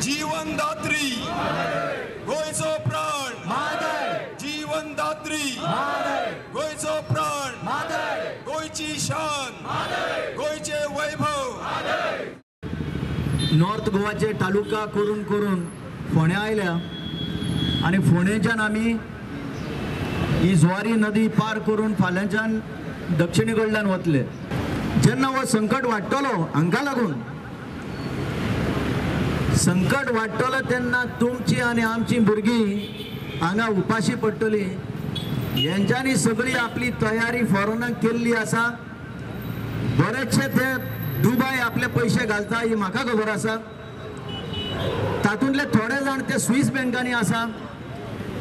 जीवनदात्री गोयचो प्राण जीवनदात्री गोयचो प्राण गोयची शान गोयचे वैभव। नॉर्थ गोवाचे तालुका करून करून फोंड्या आयल्या आणि फोंडेच्यान आमी ही ज्वारी नदी पार करून फाल्यांच्यान दक्षिणे कडल्यान वतले। जेन्ना हो संकट वाडटलो हांकां लागून संकट वाडटलो तेन्ना तुमची आनी आमची भुरगीं हांगा उपाशी पडटली। हेंच्यांनी सगळी आपली तयारी फॉरेनाक केल्ली आसा। बरेचशे ते दुबय आपले पैसे घालता ही म्हाका खबर आसा। तातूंतले थोडे जाण ते स्विस बँकांनी आसा,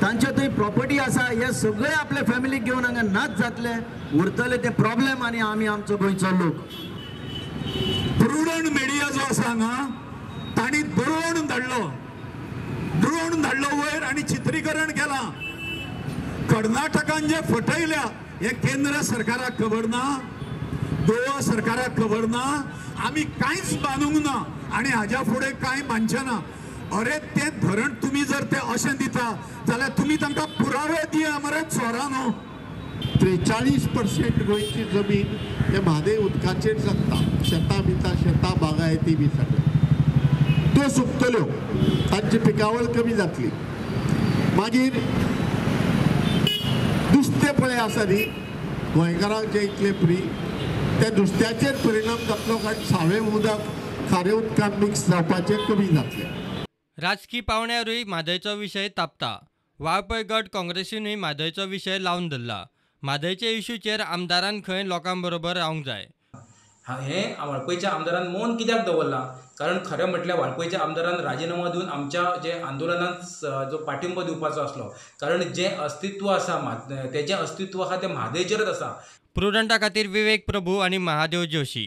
तांचे थंय प्रॉपर्टी आसा। हे सगळे आपले फॅमिलीक घेवन हांगा नाच जातले, उरतले ते प्रॉब्लेम आनी आमी आमचो गोंयचो लोक। प्रुडंट मिडिया जो आसा हांगा तांणी ड्रोन धाडलो वयर आनी चित्रीकरण केलां। कर्नाटकान जे फटयल्या हे केंद्र सरकाराक खबर ना, गोवा सरकाराक खबर ना, आमी कांयच बांदूंक ना आनी हाज्या फुडें कांय बांदचे ना। अरे ते धरण तुम्ही जर ते अशें दिता जाल्यार तुम्ही तांकां पुरावे दिया मरे चोरांनो। 43% गोंयची जमीन हे म्हादय उदकाचेर जगता। शेतां बागायती बी सगळे त्यो सुकतल्यो, तांची पिकावळ कमी जातली। मागीर नुस्तें पळय आसा न्ही गोंयकारांक जे इतले फ्री त्या नुस्त्याचेर परिणाम जातलो, कारण सावें उदक खारें उदकांत मिक्स जावपाचें कमी जातलें। राजकीय पावण्यारूय म्हादयचो विशय तापता। वाळपय गट काँग्रेसीनूय म्हादयचो विशय लावन धरला। म्हादयचे इश्यूचेर आमदारान खंय लोकां बरोबर रावंक जाय। हे वाळपयच्या आमदारान मौन कित्याक दवरला? कारण खरें म्हटल्यार वाळपयच्या आमदारान राजीनामा दिवन आमच्या जे आंदोलनात जो पाठिंबो दिवपाचो आसलो, कारण जे अस्तित्व आसा तेजें अस्तित्व आसा तें म्हादयचेरच आसा। प्रुडंटा खातीर विवेक प्रभू आनी महादेव जोशी।